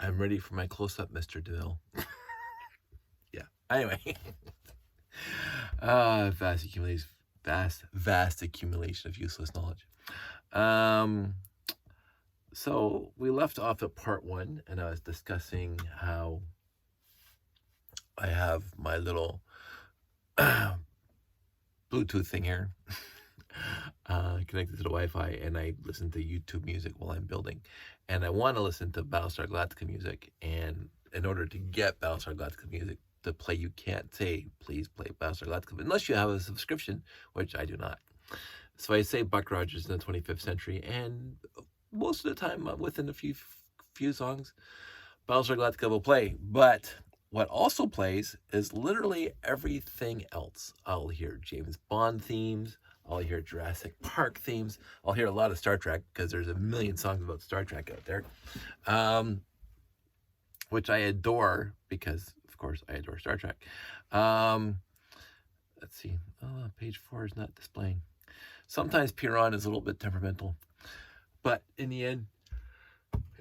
I'm ready for my close-up, Mr. DeVille. Yeah. Anyway. Vast accumulation, vast accumulation of useless knowledge. Um, so we left off at part 1, and I was discussing how I have my little Bluetooth thing here connected to the Wi-Fi, and I listen to YouTube music while I'm building. And I want to listen to Battlestar Galactica music, and in order to get Battlestar Galactica music to play, you can't say, please play Battlestar Galactica, unless you have a subscription, which I do not. So I say Buck Rogers in the 25th century, and most of the time, within a few songs, Battlestar Galactica will play. But what also plays is literally everything else. I'll hear James Bond themes. I'll hear Jurassic Park themes. I'll hear a lot of Star Trek, because there's a million songs about Star Trek out there, which I adore, because, of course, I adore Star Trek. Let's see. Oh, page 4 is not displaying. Sometimes Piran is a little bit temperamental, but in the end,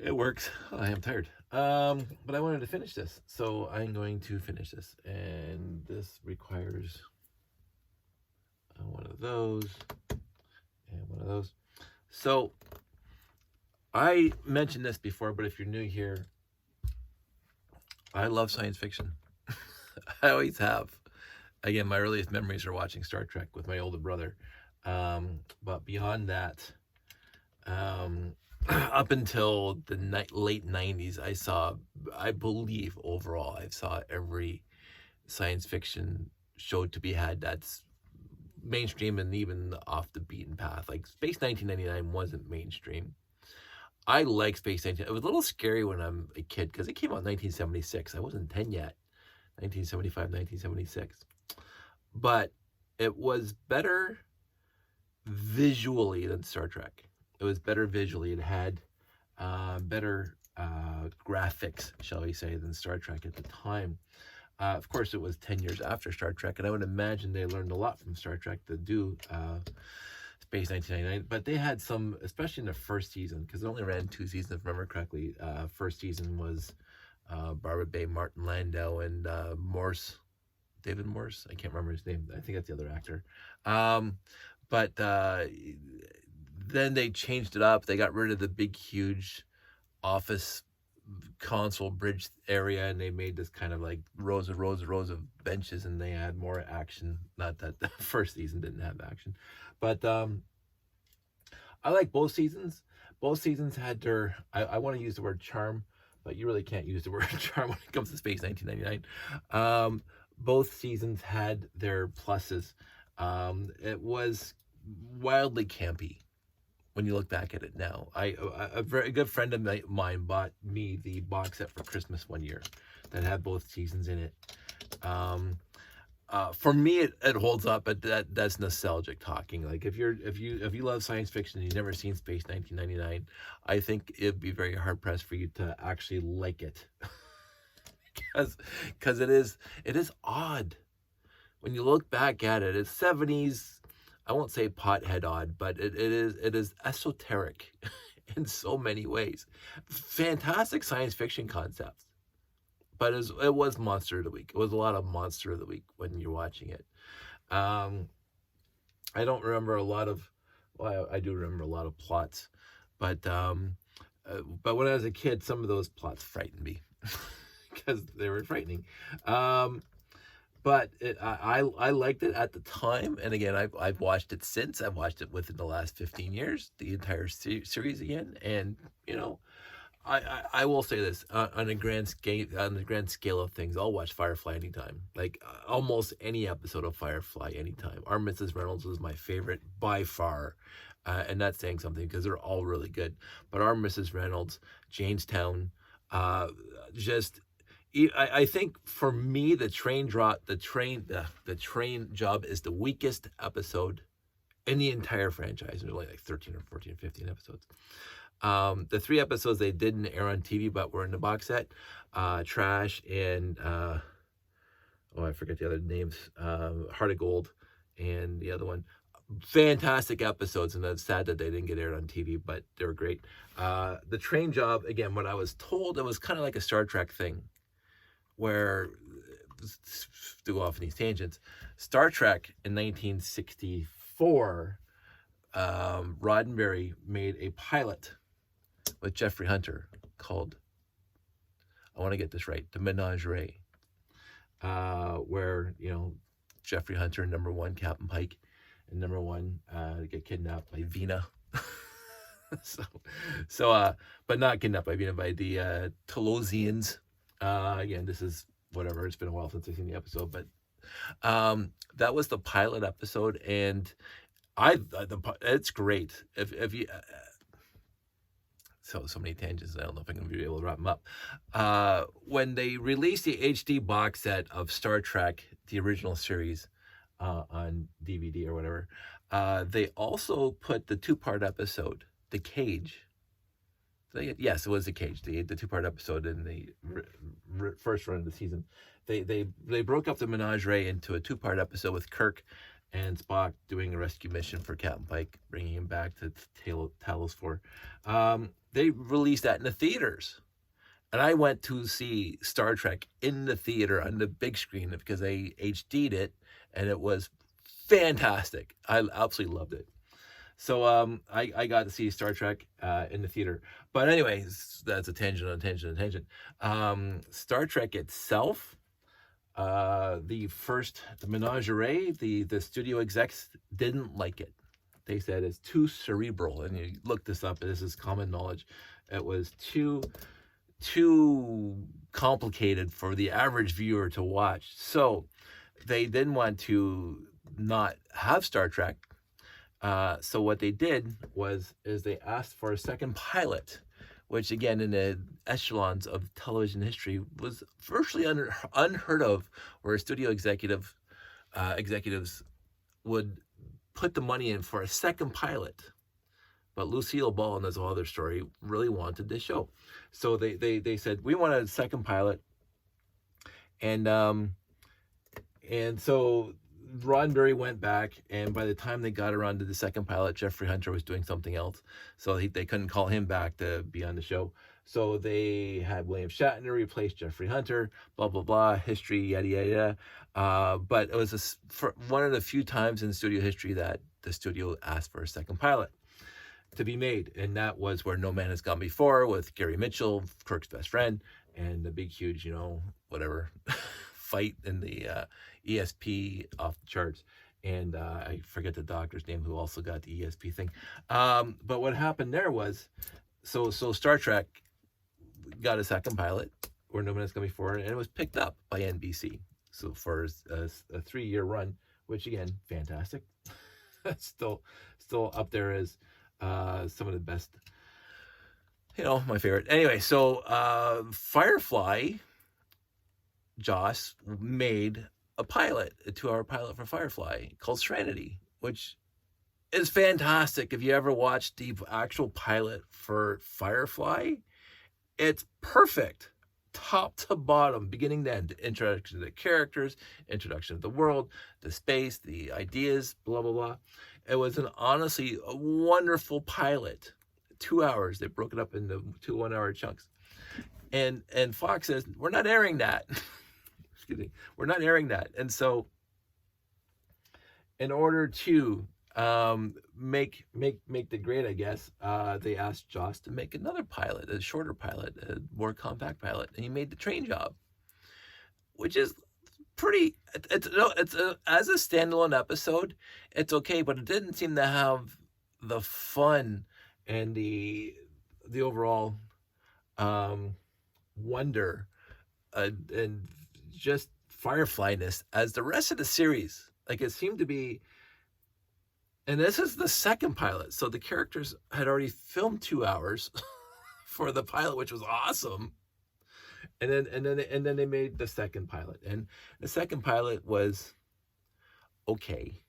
it works. I am tired. But I wanted to finish this, so I'm going to finish this. And this requires one of those and one of those. So I mentioned this before, but if you're new here, I love science fiction. I always have. Again, my earliest memories are watching Star Trek with my older brother. But beyond that, up until the late 90s, I believe overall, I saw every science fiction show to be had that's mainstream and even off the beaten path. Like Space 1999 wasn't mainstream. I like Space 19. It was a little scary when I'm a kid, because it came out in 1976. I wasn't 10 yet. 1975, 1976. But it was better visually than Star Trek. It was better visually. It had better graphics, shall we say, than Star Trek at the time. Of course, it was 10 years after Star Trek, and I would imagine they learned a lot from Star Trek to do Space 1999. But they had some, especially in the first season, because it only ran 2 seasons, if I remember correctly. First season was Barbara Bay, Martin Landau, and David Morse. I can't remember his name. I think that's the other actor. But then they changed it up. They got rid of the big, huge office console bridge area, and they made this kind of like rows of benches, and they had more action. Not that the first season didn't have action, but I like both seasons. Both seasons had their, I want to use the word charm, but you really can't use the word charm when it comes to Space 1999. Both seasons had their pluses. It was wildly campy when you look back at it now. A very good friend of mine bought me the box set for Christmas one year that had both seasons in it. For me, it holds up, but that's nostalgic talking. Like if you love science fiction and you've never seen Space 1999, I think it'd be very hard pressed for you to actually like it, because it is odd when you look back at it. It's 70s. I won't say pothead odd, but it is esoteric in so many ways. Fantastic science fiction concepts, but it was Monster of the Week. It was a lot of Monster of the Week when you're watching it. I don't remember a lot of, well, I do remember a lot of plots, but when I was a kid, some of those plots frightened me because they were frightening. But I liked it at the time, and again, I've watched it since. I've watched it within the last 15 years, the entire series again, and I will say this on the grand scale of things, I'll watch Firefly anytime. Like almost any episode of Firefly anytime. Our Mrs. Reynolds was my favorite by far, and that's saying something because they're all really good. But Our Mrs. Reynolds, Janestown, just. I think for me, the train job is the weakest episode in the entire franchise. There's only like 13 or 14 or 15 episodes. The 3 episodes they didn't air on TV but were in the box set, Trash and I forget the other names, Heart of Gold, and the other one. fantastic episodes, and it's sad that they didn't get aired on TV, but they were great. The train job, again, what I was told, it was kind of like a Star Trek thing, where, to go off in these tangents, Star Trek in 1964, Roddenberry made a pilot with Jeffrey Hunter called, I want to get this right, The Menagerie, where, Jeffrey Hunter, number one, Captain Pike, and number one, get kidnapped by Vina. But not kidnapped by Vina, by the Telosians. Again, this is whatever. It's been a while since I've seen the episode, but that was the pilot episode, and it's great. If you so many tangents, I don't know if I'm going to be able to wrap them up. When they released the HD box set of Star Trek, the original series, on DVD or whatever, they also put the two-part episode, The Cage. Yes, it was The Cage, the two-part episode in the first run of the season. They broke up the Menagerie into a two-part episode with Kirk and Spock doing a rescue mission for Captain Pike, bringing him back to Talos 4. They released that in the theaters. And I went to see Star Trek in the theater on the big screen because they HD'd it, and it was fantastic. I absolutely loved it. So I got to see Star Trek in the theater. But anyways, that's a tangent on tangent on tangent. Star Trek itself, the Menagerie, the studio execs didn't like it. They said it's too cerebral, and you look this up, this is common knowledge. It was too complicated for the average viewer to watch. So they didn't want to not have Star Trek. So what they did is they asked for a second pilot, which again, in the echelons of television history, was virtually unheard of, where studio executives would put the money in for a second pilot. But Lucille Ball, and that's a whole other story, really wanted this show. So they said, we want a second pilot. And so Roddenberry went back, and by the time they got around to the second pilot, Jeffrey Hunter was doing something else. So they couldn't call him back to be on the show. So they had William Shatner replace Jeffrey Hunter, blah, blah, blah, history, yada, yada. But it was for one of the few times in studio history that the studio asked for a second pilot to be made. And that was where No Man Has Gone Before, with Gary Mitchell, Kirk's best friend, and the big, huge, whatever, fight in the ESP off the charts. And I forget the doctor's name who also got the ESP thing. But what happened there was, so Star Trek got a second pilot, where No Man Has Gone Before, and it was picked up by NBC. So for a 3-year run, which again, fantastic. still up there as some of the best, my favorite. Anyway, so Firefly, Joss made a 2-hour pilot for Firefly called Serenity, which is fantastic. If you ever watched the actual pilot for Firefly, it's perfect, top to bottom, beginning to end. Introduction to the characters, introduction to the world, the space, the ideas, blah, blah, blah. It was honestly a wonderful pilot. 2 hours. They broke it up into 2 1-hour chunks. And Fox says, we're not airing that. Excuse me. We're not airing that. And so in order to make the grade, I guess, they asked Joss to make another pilot, a shorter pilot, a more compact pilot, and he made The Train Job, which is pretty. It's as a standalone episode, it's okay, but it didn't seem to have the fun and the overall wonder and just Firefly-ness as the rest of the series. Like, it seemed to be. And this is the second pilot. So the characters had already filmed 2 hours for the pilot, which was awesome. And then they made the second pilot. And the second pilot was okay.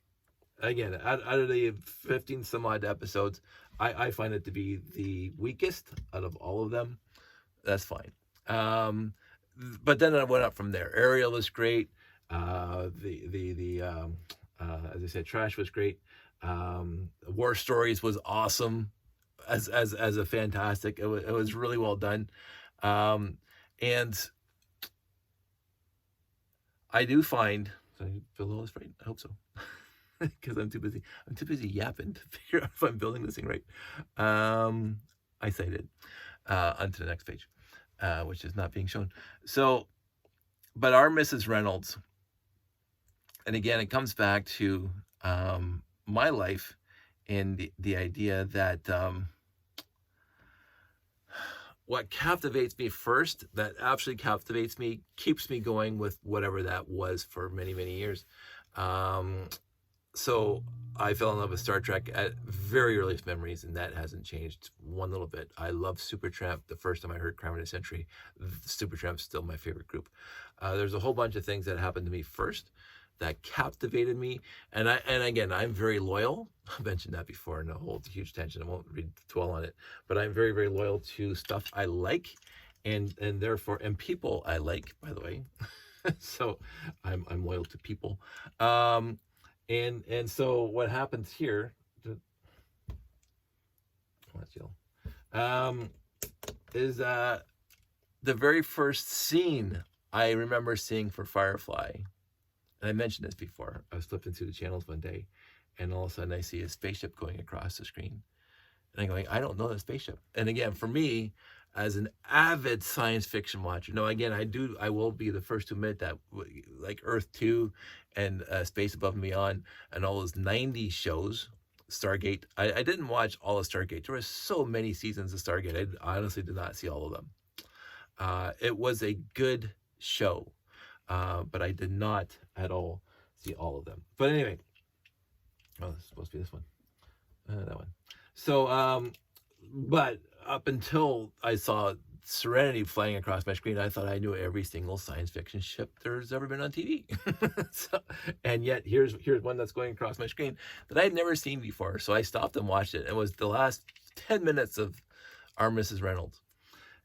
Again, out of the 15 some odd episodes, I find it to be the weakest out of all of them. That's fine. But then I went up from there. Ariel was great. As I said, Trash was great. War Stories was awesome as a fantastic. It was really well done. And I do find, did I fill all this right? I hope so. Because I'm too busy yapping to figure out if I'm building this thing right. I cited onto the next page, which is not being shown. So, but our Mrs. Reynolds, and again, it comes back to my life and the idea that what captivates me first, that absolutely captivates me, keeps me going with whatever that was for many, many years. So I fell in love with Star Trek at very earliest memories, and that hasn't changed one little bit. I love Supertramp. The first time I heard Crime of the Century, Supertramp's still my favorite group. There's a whole bunch of things that happened to me first that captivated me, and again, I'm very loyal. I mentioned that before in a whole huge tangent. I won't dwell on it, but I'm very, very loyal to stuff I like, and therefore, and people I like, by the way. So I'm loyal to people. And so what happens here, is the very first scene I remember seeing for Firefly. And I mentioned this before. I was flipping through the channels one day, and all of a sudden I see a spaceship going across the screen. And I'm going, I don't know the spaceship. And again, for me, as an avid science fiction watcher, no, again, I will be the first to admit that, like Earth 2 and Space Above and Beyond and all those 90s shows, Stargate, I didn't watch all of Stargate. There were so many seasons of Stargate. I honestly did not see all of them. It was a good show, but I did not at all see all of them. But anyway, oh, this is supposed to be this one, that one. So, but up until I saw Serenity flying across my screen, I thought I knew every single science fiction ship there's ever been on TV. So, and yet here's one that's going across my screen that I had never seen before. So I stopped and watched it. It was the last 10 minutes of Our Mrs. Reynolds.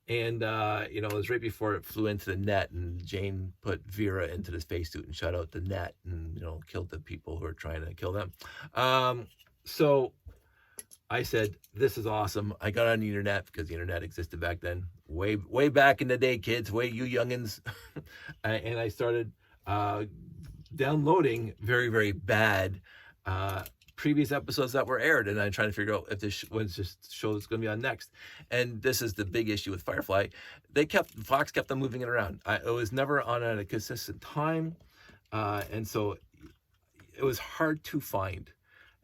And, it was right before it flew into the net, and Jane put Vera into the spacesuit and shut out the net and, killed the people who were trying to kill them. So I said, this is awesome. I got on the internet, because the internet existed back then, way back in the day, kids, way you youngins. And I started downloading very, very bad previous episodes that were aired, and I'm trying to figure out if this show is going to be on next. And this is the big issue with Firefly. Fox kept on moving it around. It was never on at a consistent time, and so it was hard to find.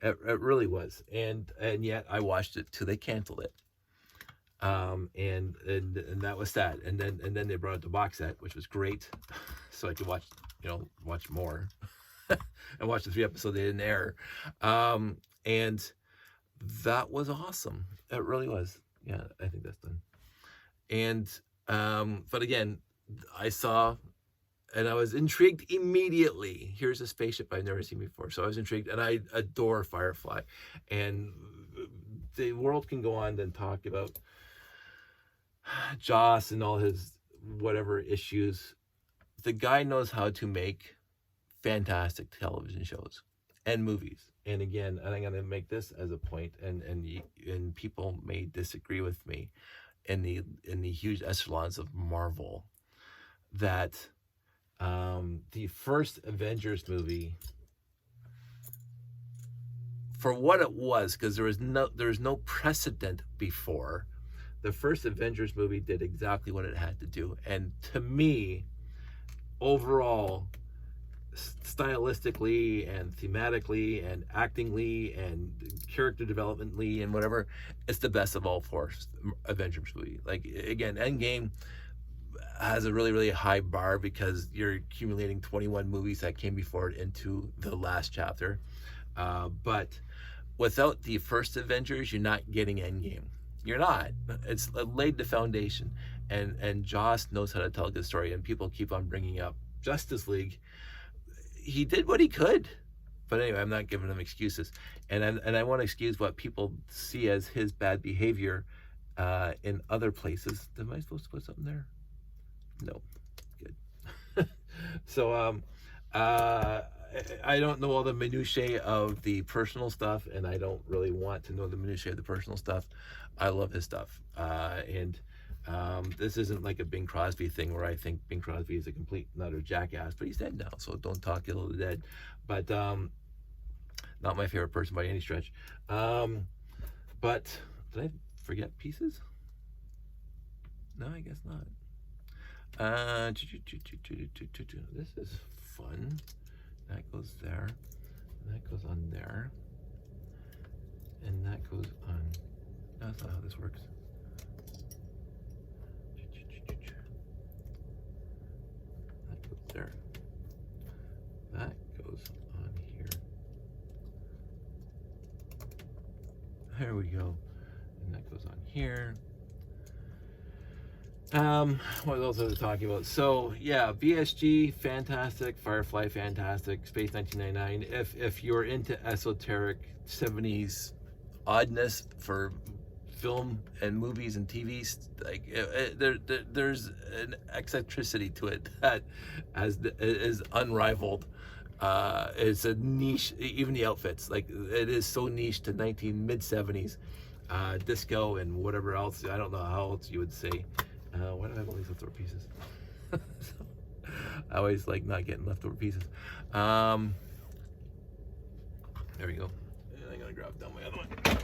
It really was, and yet I watched it till they canceled it, and that was sad. And then they brought out the box set, which was great, so I could watch more. And watch the 3 episodes they didn't air, and that was awesome. It really was. Yeah, I think that's done. And but again, I saw, and I was intrigued immediately. Here's a spaceship I've never seen before, so I was intrigued, and I adore Firefly. And the world can go on and talk about Joss and all his whatever issues. The guy knows how to make fantastic television shows and movies. And again, I'm going to make this as a point, and people may disagree with me in the huge echelons of Marvel, that the first Avengers movie, for what it was, because there was no precedent before, the first Avengers movie did exactly what it had to do. And to me, overall, stylistically and thematically and actingly and character developmentally and whatever, it's the best of all 4 Avengers movie. Like, again, Endgame has a really, really high bar because you're accumulating 21 movies that came before it into the last chapter, but without the first Avengers, you're not getting Endgame. You're not. It's laid the foundation, and Joss knows how to tell a good story. And people keep on bringing up Justice League. He did what he could, but anyway, I'm not giving him excuses, and I want to excuse what people see as his bad behavior in other places. Am I supposed to put something there? No, good. So I don't know all the minutiae of the personal stuff, and I don't really want to know the minutiae of the personal stuff. I love his stuff, and this isn't like a Bing Crosby thing where I think Bing Crosby is a complete and utter jackass, but he's dead now, so don't talk ill of the dead. But not my favorite person by any stretch. But did I forget pieces? No, I guess not. This is fun. That goes there, and that goes on there, and that goes on. No, that's not how this works. That goes there. That goes on here. There we go. And that goes on here. What else was I talking about? So yeah, VSG, fantastic. Firefly, fantastic. Space 1999. If you're into esoteric 70s oddness for film and movies and TVs, like there's an eccentricity to it that is unrivaled. It's a niche, even the outfits, like it is so niche to mid-70s disco and whatever else. I don't know how else you would say. Why do I have all these leftover pieces? I always like not getting leftover pieces. There we go. And I'm gonna grab down my other one. There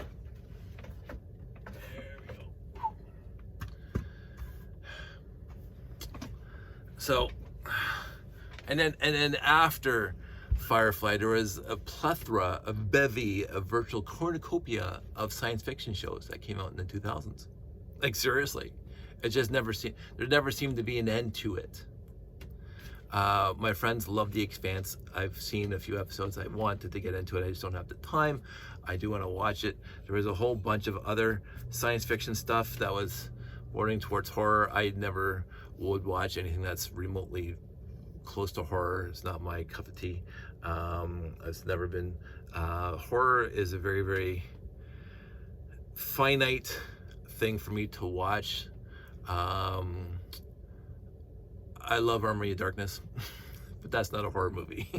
we go. So, and then after Firefly, there was a plethora, a bevy, a virtual cornucopia of science fiction shows that came out in the 2000s. Like seriously. It just never seemed, there never seemed to be an end to it. My friends love The Expanse. I've seen a few episodes. I wanted to get into it. I just don't have the time. I do want to watch it. There was a whole bunch of other science fiction stuff that was bordering towards horror. I never would watch anything that's remotely close to horror. It's not my cup of tea. It's never been. Horror is a very, very finite thing for me to watch. I love Army of Darkness, but that's not a horror movie.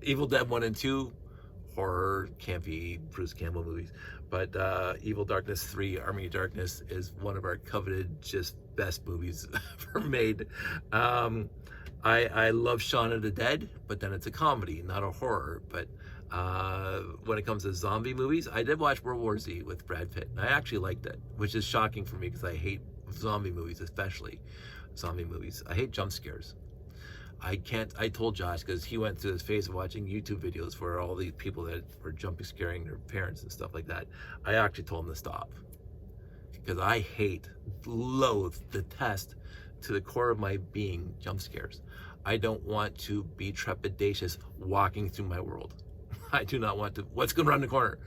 Evil Dead 1 and 2, horror, campy Bruce Campbell movies. But Evil Darkness 3, Army of Darkness is one of our coveted, just best movies ever made. I love Shaun of the Dead, but then it's a comedy, not a horror. But when it comes to zombie movies, I did watch World War Z with Brad Pitt, and I actually liked it, which is shocking for me because I hate zombie movies, especially zombie movies. I hate jump scares. I told Josh, because he went through this phase of watching YouTube videos for all these people that were jumping scaring their parents and stuff like that. I actually told him to stop because I loathe, detest to the core of my being jump scares. I don't want to be trepidatious walking through my world. I do not want to. What's going around the corner?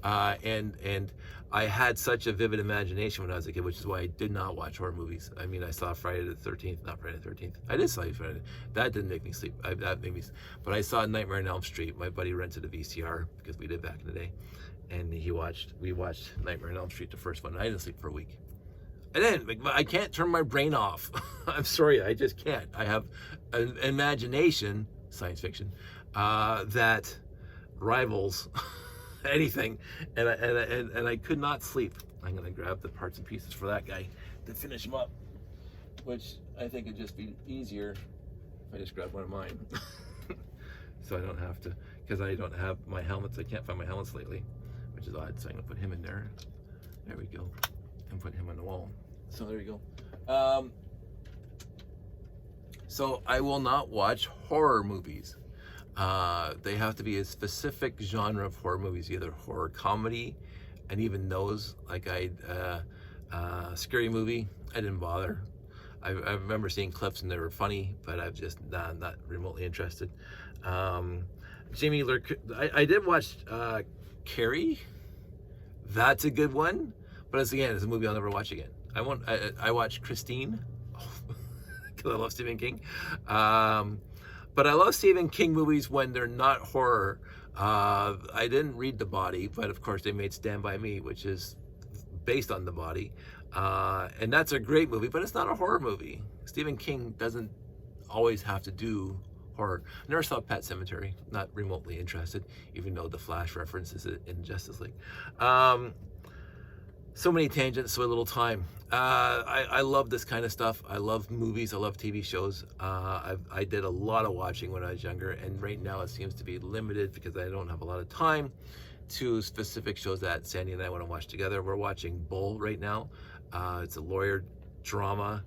And I had such a vivid imagination when I was a kid, which is why I did not watch horror movies. I mean, I saw Friday the 13th, not Friday the 13th. I did see Friday. That didn't make me sleep. That made me. But I saw Nightmare on Elm Street. My buddy rented a VCR because we did back in the day, and we watched Nightmare on Elm Street, the first one. I didn't sleep for a week. And then I can't turn my brain off. I'm sorry, I just can't. I have an imagination, science fiction, that rivals anything, and I could not sleep. I'm gonna grab the parts and pieces for that guy to finish him up, which I think would just be easier if I just grab one of mine. So I don't have to, because I don't have my helmets. I can't find my helmets lately, which is odd. So I'm gonna put him in there. There we go, and put him on the wall. So there you go. So I will not watch horror movies. They have to be a specific genre of horror movies, either horror comedy, and even those, like Scary Movie, I didn't bother. I remember seeing clips and they were funny, but I'm just not remotely interested. Jamie I did watch Carrie. That's a good one, but it's a movie I'll never watch again. I watched Christine because I love Stephen King. But I love Stephen King movies when they're not horror. I didn't read The Body, but of course they made Stand By Me, which is based on The Body. And that's a great movie, but it's not a horror movie. Stephen King doesn't always have to do horror. Never saw Pet Sematary, not remotely interested, even though the Flash references it in Justice League. So many tangents, so little time. I love this kind of stuff. I love movies. I love TV shows. I did a lot of watching when I was younger, and right now it seems to be limited because I don't have a lot of time to specific shows that Sandy and I want to watch together. We're watching Bull right now. It's a lawyer drama,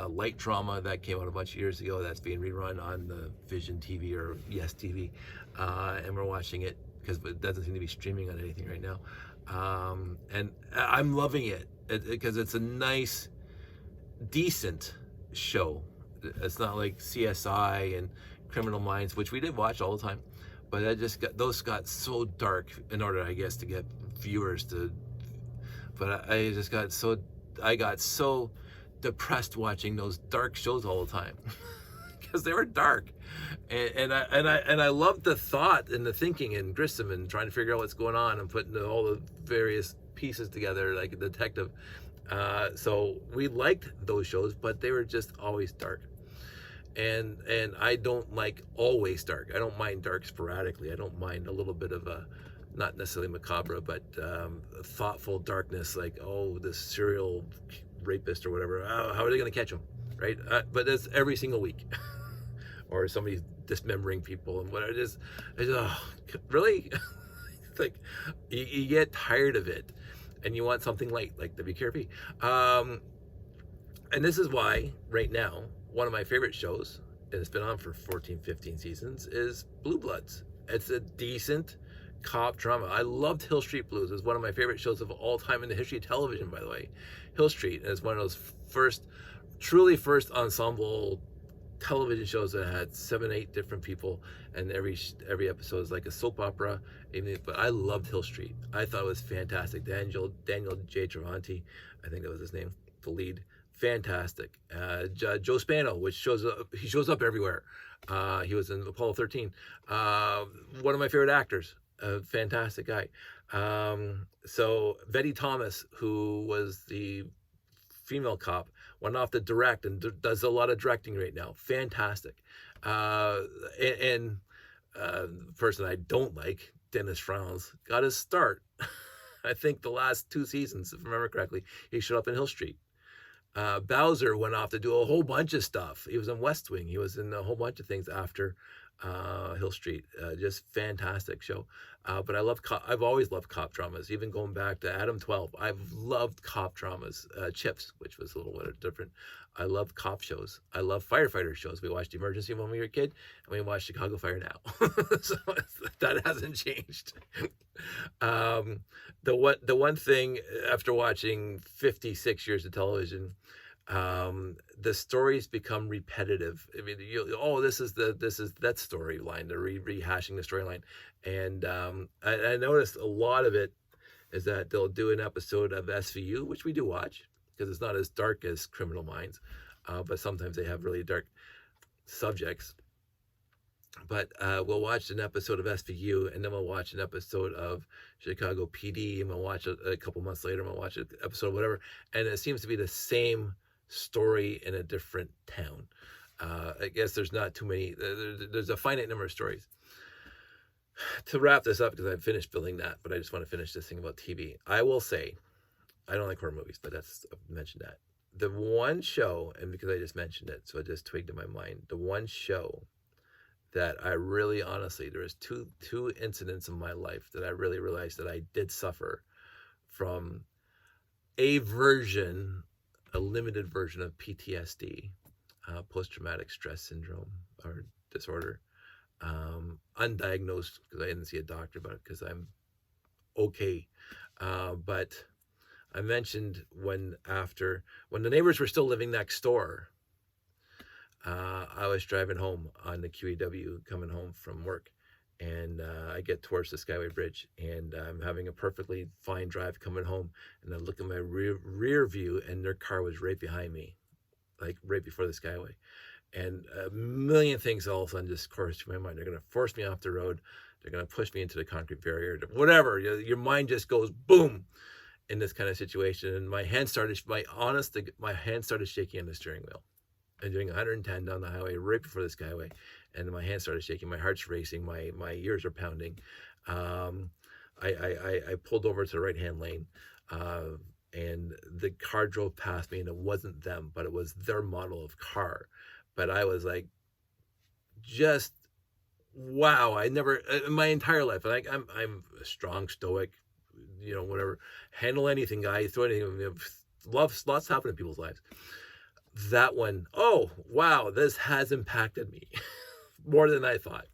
light drama that came out a bunch of years ago that's being rerun on the Vision TV or Yes TV, and we're watching it because it doesn't seem to be streaming on anything right now. And I'm loving it because it's a nice, decent show. It's not like CSI and Criminal Minds, which we did watch all the time, but those got so dark in order, I guess, to get viewers to. But I got so depressed watching those dark shows all the time because they were dark, and I loved the thought and the thinking and Grissom and trying to figure out what's going on and putting all the various pieces together like a detective. So we liked those shows, but they were just always dark. And I don't like always dark. I don't mind dark sporadically. I don't mind a little bit of a, not necessarily macabre, but thoughtful darkness, like, oh, this serial rapist or whatever. How are they going to catch him, right? But that's every single week. Or somebody dismembering people and whatever. It's oh, really? Like, you get tired of it, and you want something light, like WKRP. And this is why, right now, one of my favorite shows, and it's been on for 14, 15 seasons, is Blue Bloods. It's a decent cop drama. I loved Hill Street Blues. It's one of my favorite shows of all time in the history of television, by the way. Hill Street is one of those truly first ensemble television shows that had 7, 8 different people, and every episode is like a soap opera. But I loved Hill Street. I thought it was fantastic. Daniel J. Travanti, I think that was his name, the lead. Fantastic. Joe Spano, which shows up everywhere. He was in Apollo 13. One of my favorite actors. A fantastic guy. So Betty Thomas, who was the female cop, went off to direct and does a lot of directing right now. Fantastic. And the person I don't like, Dennis Franz, got his start. I think the last 2 seasons, if I remember correctly, he showed up in Hill Street. Bowser went off to do a whole bunch of stuff. He was in West Wing. He was in a whole bunch of things after Hill Street. Just fantastic show. But I've always loved cop dramas, even going back to Adam 12. I've loved cop dramas. Chips, which was a little bit different. I love cop shows. I love firefighter shows. We watched Emergency when we were a kid, and we watch Chicago Fire now. So that hasn't changed. The one thing, after watching 56 years of television, the stories become repetitive. I mean, this is that storyline. They're rehashing the storyline, and I noticed a lot of it is that they'll do an episode of SVU, which we do watch because it's not as dark as Criminal Minds, but sometimes they have really dark subjects. But we'll watch an episode of SVU, and then we'll watch an episode of Chicago PD, and we'll watch a couple months later, and we'll watch an episode of whatever, and it seems to be the same story in a different town. I guess there's not too many. There's a finite number of stories. To wrap this up, because I've finished building that, but I just want to finish this thing about TV. I will say, I don't like horror movies, but I've mentioned that. The one show, and because I just mentioned it, so it just twigged in my mind, the one show that I really, honestly, there was two incidents in my life that I really realized that I did suffer from a limited version of PTSD, post-traumatic stress syndrome or disorder, undiagnosed because I didn't see a doctor about it because I'm okay. But I mentioned when the neighbors were still living next door, I was driving home on the QEW coming home from work, and I get towards the Skyway Bridge, and I'm having a perfectly fine drive coming home, and I look at my rear view, and their car was right behind me, like right before the Skyway. And a million things all of a sudden just coursed through my mind. They're going to force me off the road. They're going to push me into the concrete barrier. Whatever. Your mind just goes boom in this kind of situation. And my hand started shaking on the steering wheel. and doing 110 down the highway right before the Skyway, and my hands started shaking, my heart's racing, my ears are pounding. I pulled over to the right hand lane, and the car drove past me, and it wasn't them, but it was their model of car. But I was like, just wow! I never in my entire life. Like I'm a strong, stoic, whatever, handle anything, guy, throw anything. Lots happen in people's lives. That one, oh wow, this has impacted me more than I thought.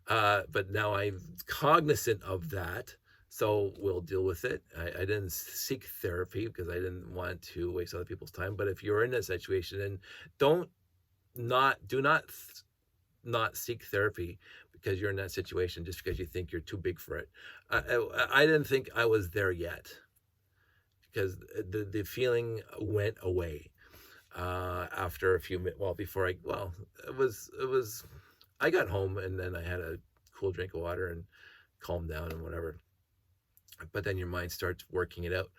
But now I'm cognizant of that, so we'll deal with it. I didn't seek therapy because I didn't want to waste other people's time. But if you're in that situation, and do not seek therapy because you're in that situation just because you think you're too big for it. I didn't think I was there yet, because the feeling went away after a few minutes. I got home, and then I had a cool drink of water and calmed down and whatever. But then your mind starts working it out.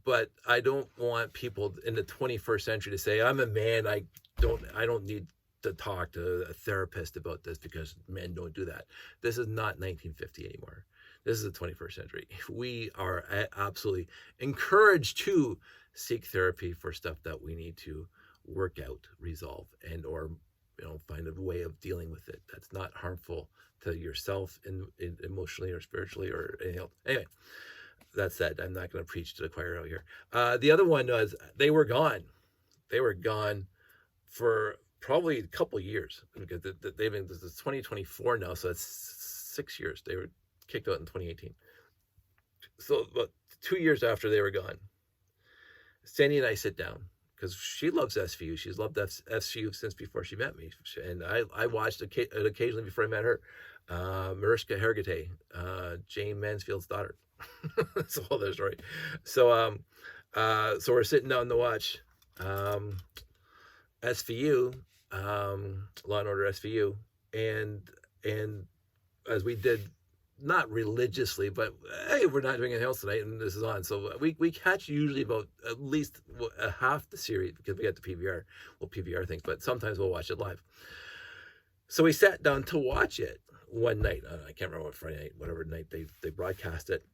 But I don't want people in the 21st century to say, I'm a man, I don't need to talk to a therapist about this because men don't do that. This is not 1950 anymore. This is the 21st century. We are absolutely encouraged to seek therapy for stuff that we need to work out, resolve, and or find a way of dealing with it that's not harmful to yourself in emotionally or spiritually or anything else. Anyway, that said, I'm not going to preach to the choir out here. The other one was they were gone. They were gone for probably a couple of years, because they've been, this is 2024 now, so it's 6 years. They were kicked out in 2018. So about 2 years after they were gone, Sandy and I sit down, because she loves SVU. She's loved SVU since before she met me. And I watched it occasionally before I met her. Mariska Hargitay, Jane Mansfield's daughter. That's all there's, right? So we're sitting down to watch SVU, Law and Order SVU, and as we did, not religiously, but hey, we're not doing anything else tonight, and this is on. So we catch usually about at least half the series, because we got the PVR. Well, PVR things, but sometimes we'll watch it live. So we sat down to watch it one night. I can't remember what Friday night, whatever night they broadcast it.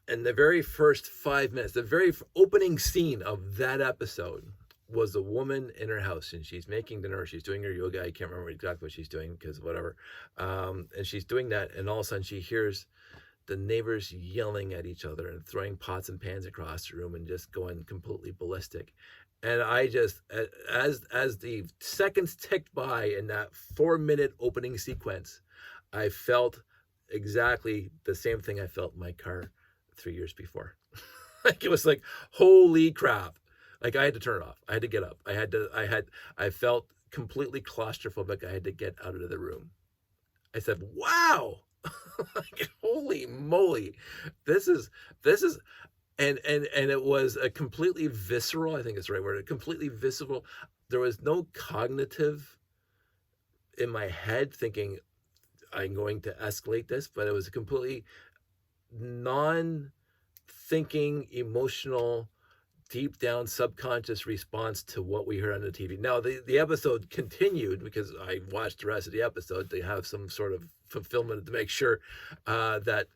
And the very first 5 minutes, the very opening scene of that episode was a woman in her house, and she's making dinner, she's doing her yoga, I can't remember exactly what she's doing, because whatever, and she's doing that, and all of a sudden she hears the neighbors yelling at each other and throwing pots and pans across the room and just going completely ballistic. And I just, as the seconds ticked by in that 4-minute opening sequence, I felt exactly the same thing I felt in my car 3 years before. Like, it was like, holy crap. Like, I had to turn it off. I had to get up. I felt completely claustrophobic. I had to get out of the room. I said, wow, like, holy moly. This is, and it was a completely visceral, I think it's the right word, a completely visceral. There was no cognitive in my head thinking I'm going to escalate this, but it was a completely non-thinking, emotional, deep down subconscious response to what we heard on the TV. Now, the episode continued, because I watched the rest of the episode to have some sort of fulfillment, to make sure that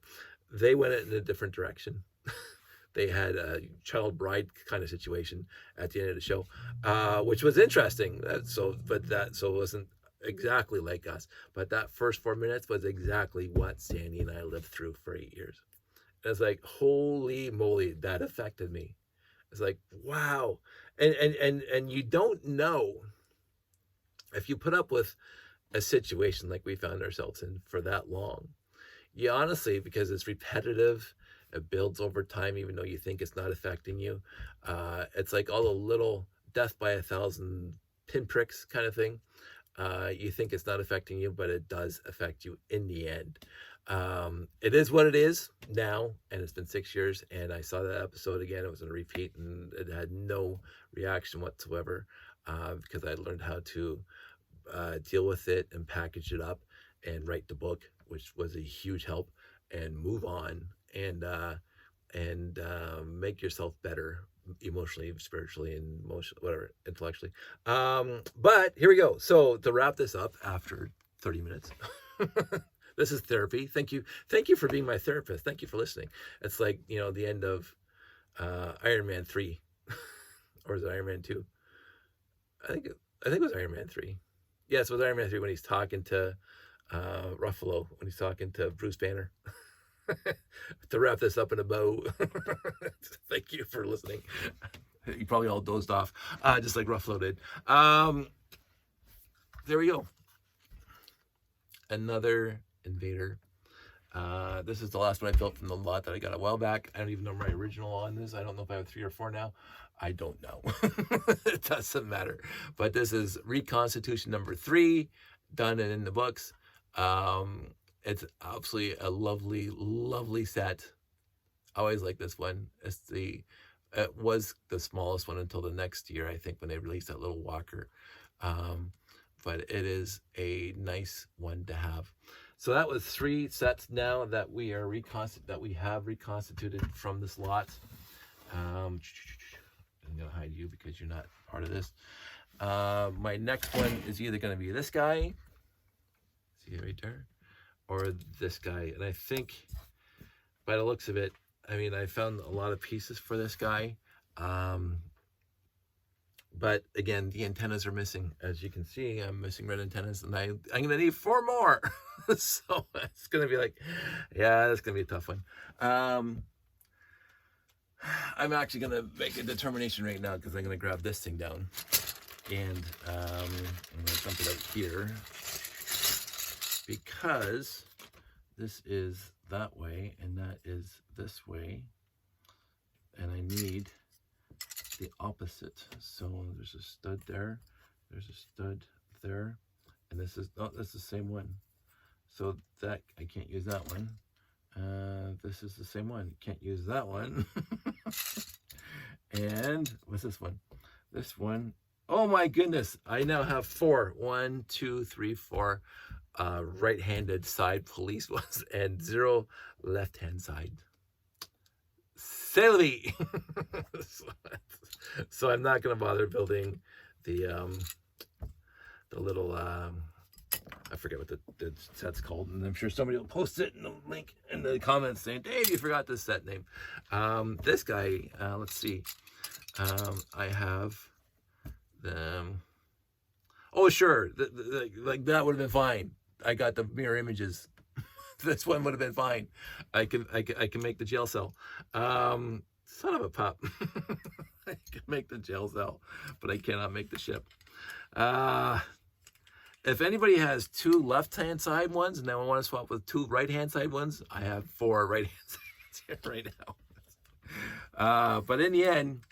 they went in a different direction. They had a child bride kind of situation at the end of the show, which was interesting. So it wasn't exactly like us, but that first 4 minutes was exactly what Sandy and I lived through for 8 years. And it's like, holy moly, that affected me. It's like, wow. And you don't know, if you put up with a situation like we found ourselves in for that long, you honestly, because it's repetitive, it builds over time, even though you think it's not affecting you. It's like all the little death by 1,000 pinpricks kind of thing. You think it's not affecting you, but it does affect you in the end. It is what it is now, and it's been 6 years, and I saw that episode again. It was on a repeat, and it had no reaction whatsoever, because I learned how to deal with it and package it up and write the book, which was a huge help, and move on and make yourself better emotionally, spiritually, and whatever, intellectually. But here we go. So to wrap this up after 30 minutes, this is therapy. Thank you for being my therapist. Thank you for listening. It's like, the end of Iron Man 3, or is it Iron Man 2? I think it was Iron Man 3. Yes, it was Iron Man 3 when he's talking to Ruffalo, when he's talking to Bruce Banner. To wrap this up in a bow. Thank you for listening. You probably all dozed off, just like Ruffalo did. There we go. Another Invader. This is the last one I built from the lot that I got a while back. I don't even know my original on this. I don't know if I have 3 or 4 now. I don't know. It doesn't matter. But this is Reconstitution number 3, done and in the books. It's absolutely a lovely, lovely set. I always like this one. It was the smallest one until the next year, I think, when they released that little walker. But it is a nice one to have. So that was 3 sets now that we have reconstituted from this lot. I'm gonna hide you because you're not part of this. My next one is either gonna be this guy, see it right there, or this guy. And I think by the looks of it, I mean, I found a lot of pieces for this guy. But again, the antennas are missing. As you can see, I'm missing red antennas, and I'm going to need 4 more. So it's going to be like, yeah, that's going to be a tough one. I'm actually going to make a determination right now, because I'm going to grab this thing down. And I'm going to dump it out here, because this is that way, and that is this way. And I need the opposite. So there's a stud there, there's a stud there, and this is that's the same one. So that I can't use that one. This is the same one, can't use that one. And what's this one? This one, oh my goodness, I now have 4. 1, 2, 3, 4 right-handed side police ones, and 0 left-hand side. Silly. So I'm not going to bother building the little, I forget what the set's called, and I'm sure somebody will post it in the link in the comments saying, Dave, you forgot this set name. This guy, let's see, I have them. Oh, sure, like that would have been fine. I got the mirror images. This one would have been fine. I can make the jail cell. Son of a pup. I can make the jail cell, but I cannot make the ship. If anybody has 2 left-hand side ones and they want to swap with 2 right-hand side ones, I have 4 right-hand sides here right now. But in the end,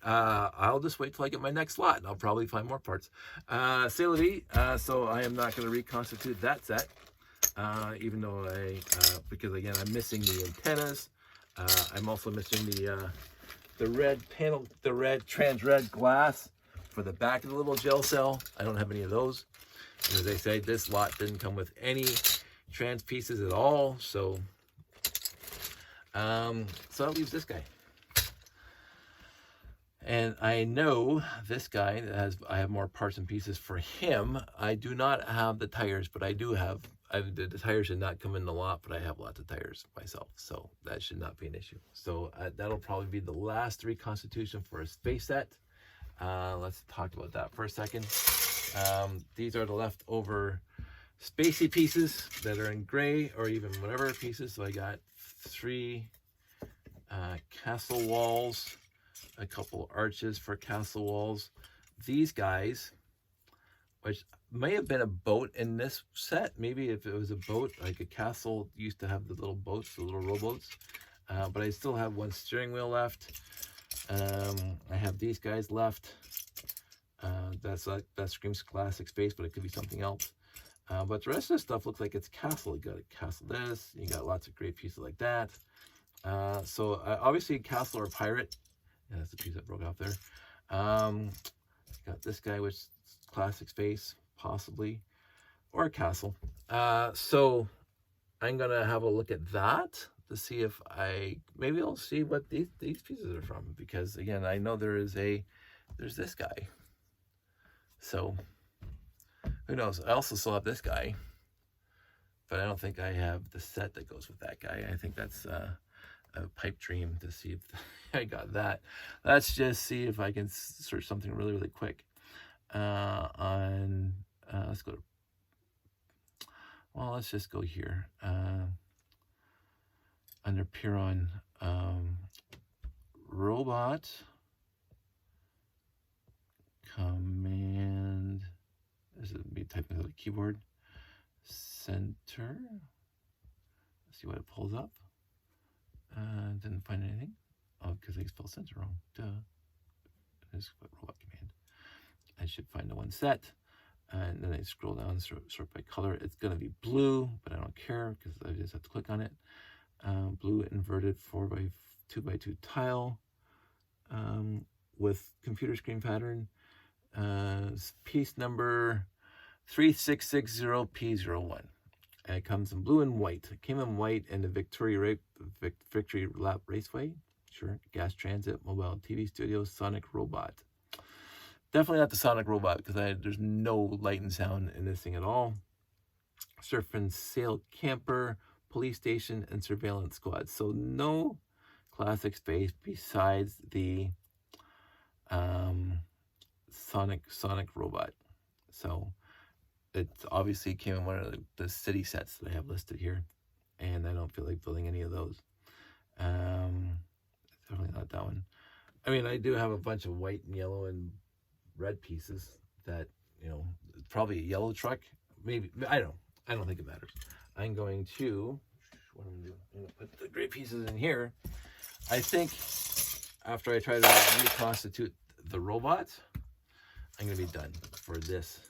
I'll just wait till I get my next lot, and I'll probably find more parts. C'est la vie. So I am not going to reconstitute that set, even though because again, I'm missing the antennas. I'm also missing the red panel, the red trans-red glass for the back of the little gel cell. I don't have any of those. And as I say, this lot didn't come with any trans pieces at all. So that leaves this guy. And I know this guy I have more parts and pieces for him. I do not have the tires, but I do have, the tires should not come in the lot, but I have lots of tires myself. So that should not be an issue. So that'll probably be the last reconstitution for a space set. Let's talk about that for a second. These are the leftover spacey pieces that are in gray or even whatever pieces. So I got 3 castle walls, a couple arches for castle walls. These guys, which may have been a boat in this set. Maybe if it was a boat, like a castle used to have the little boats, the little rowboats. But I still have 1 steering wheel left. I have these guys left. That screams classic space, but it could be something else. But the rest of the stuff looks like it's castle. You got a castle this, you got lots of great pieces like that. So obviously castle or pirate. Yeah, that's the piece that broke off there. Got this guy, which is classic space, possibly, or a castle. So I'm gonna have a look at that to see if maybe I'll see what these pieces are from, because again, I know there's this guy. So who knows? I also still have this guy, but I don't think I have the set that goes with that guy. I think that's a pipe dream to see if I got that. Let's just see if I can search something really quick. Let's go to, well, let's just go here. Under Piron, robot command, this is me typing on the keyboard, center. Let's see what it pulls up. Didn't find anything. Oh, because I spelled center wrong. Duh. This is what robot command. I should find the one set. And then I scroll down, sort by color. It's going to be blue, but I don't care because I just have to click on it. Blue inverted 4x2x2 tile with computer screen pattern. Piece number 3660P01. And it comes in blue and white. It came in white in the Victory Lap Raceway. Sure. Gas Transit, Mobile TV Studio, Sonic Robot. Definitely not the Sonic Robot, because there's no light and sound in this thing at all. Surf and Sail Camper, Police Station, and Surveillance Squad. So no classic space besides the Sonic Robot. So it obviously came in one of the city sets that I have listed here, and I don't feel like building any of those. Definitely not that one. I mean, I do have a bunch of white and yellow and red pieces that, you know, probably a yellow truck, maybe. I don't think it matters. I'm going to, what I'm going to put the gray pieces in here. I think after I try to reconstitute the robot, I'm going to be done for this.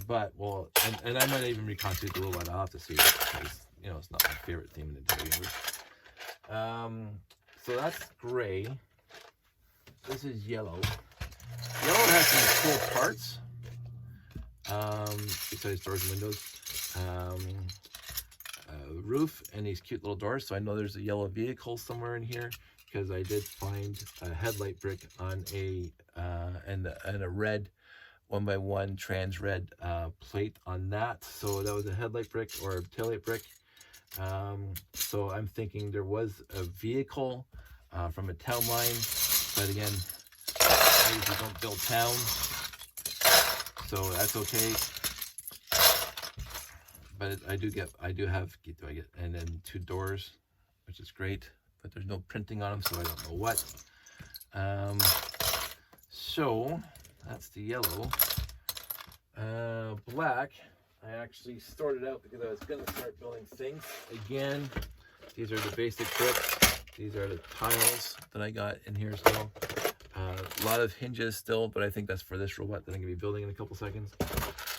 But, well, and I might even reconstitute the robot. I'll have to see, because, you know, it's not my favorite theme in the entire universe. So that's gray. This is yellow. Yellow has some cool parts, besides doors and windows. Roof and these cute little doors. So I know there's a yellow vehicle somewhere in here, because I did find a headlight brick on and a red 1x1 trans red plate on that. So that was a headlight brick or a taillight brick. So I'm thinking there was a vehicle from a town line, but again, I usually don't build towns, so that's okay. But I do have, and then 2 doors, which is great, but there's no printing on them, so I don't know what. So that's the yellow. Black, I actually sorted out because I was going to start building things again. These are the basic bricks. These are the tiles that I got in here still. A lot of hinges still, but I think that's for this robot that I'm going to be building in a couple seconds.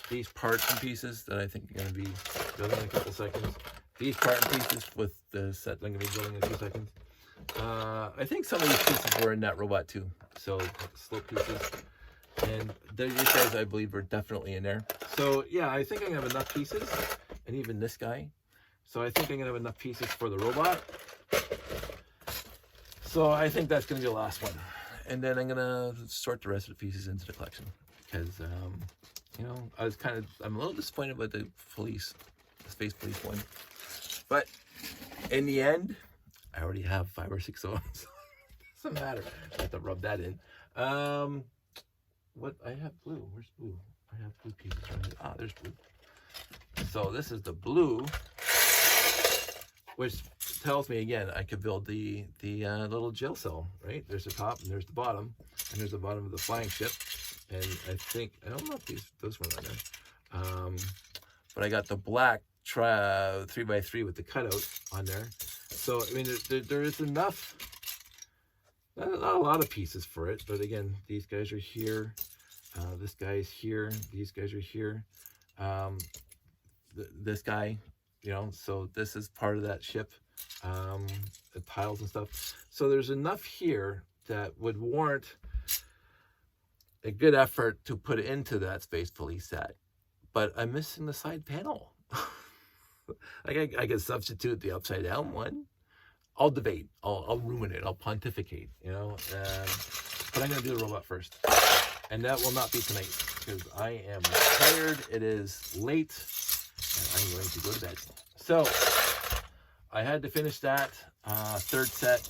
These parts and pieces that I think I'm going to be building in a couple seconds. These part and pieces with the set that I'm going to be building in a few seconds. I think some of these pieces were in that robot too. So slope pieces. And these guys, I believe, are definitely in there. So yeah, I think I'm going to have enough pieces. And even this guy. So I think I'm going to have enough pieces for the robot. So I think that's going to be the last one. And then I'm going to sort the rest of the pieces into the collection. Because, you know, I'm a little disappointed with the Space Police one. But in the end, I already have 5 or 6 of them. So it doesn't matter. I have to rub that in. What? I have blue. Where's blue? I have blue pieces right here. Ah, there's blue. So this is the blue, which tells me again I could build the little jail cell, right? There's the top and there's the bottom, and there's the bottom of the flying ship. And I don't know if those were on there, but I got the black 3x3 with the cutout on there. So I mean, there is enough. Not a lot of pieces for it, but again, these guys are here. This guy is here. These guys are here. This guy, you know, so this is part of that ship. The tiles and stuff. So there's enough here that would warrant a good effort to put into that Space Police set. But I'm missing the side panel. Like I could substitute the upside down one. I'll debate. I'll ruminate. I'll pontificate. You know. But I'm gonna do the robot first, and that will not be tonight because I am tired. It is late, and I'm going to go to bed. So I had to finish that third set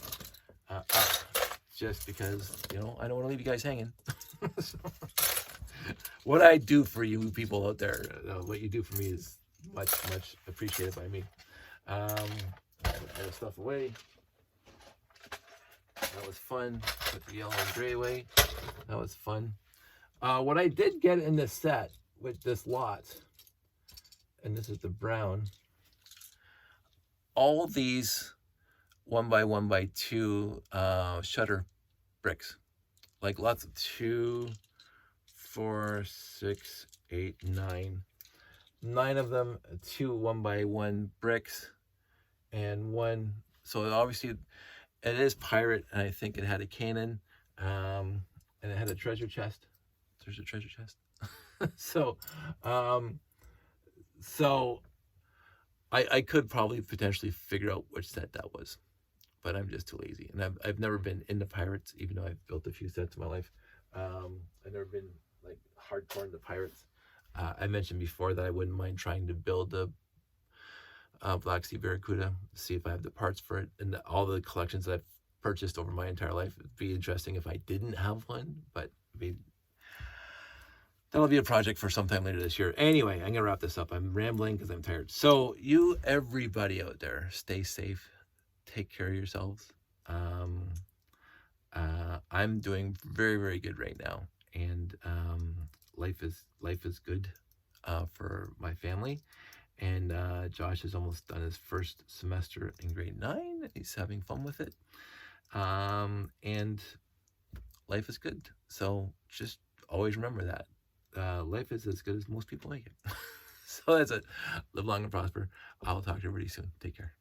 up just because, you know, I don't want to leave you guys hanging. So, what I do for you people out there, what you do for me is much appreciated by me. Put that stuff away. That was fun. Put the yellow and gray away. That was fun. What I did get in this set with this lot, and this is the brown, all these 1x1x2 shutter bricks, like lots of 2, 4, 6, 8, 9. 9 of them, 2 1x1 bricks, and 1. So obviously, it is pirate, and I think it had a cannon, and it had a treasure chest. There's a treasure chest. So I could probably potentially figure out which set that was, but I'm just too lazy. And I've never been into pirates, even though I've built a few sets in my life. I've never been like hardcore into pirates. I mentioned before that I wouldn't mind trying to build a Black Sea Barracuda, see if I have the parts for it. And all the collections that I've purchased over my entire life, it'd be interesting if I didn't have one, but that'll be a project for sometime later this year. Anyway, I'm gonna wrap this up. I'm rambling because I'm tired. So you, everybody out there, stay safe, take care of yourselves. I'm doing very good right now, and life is good for my family. And Josh has almost done his first semester in grade 9. He's having fun with it, and life is good. So just always remember that. Life is as good as most people make it. So that's it. Live long and prosper. I'll talk to everybody soon. Take care.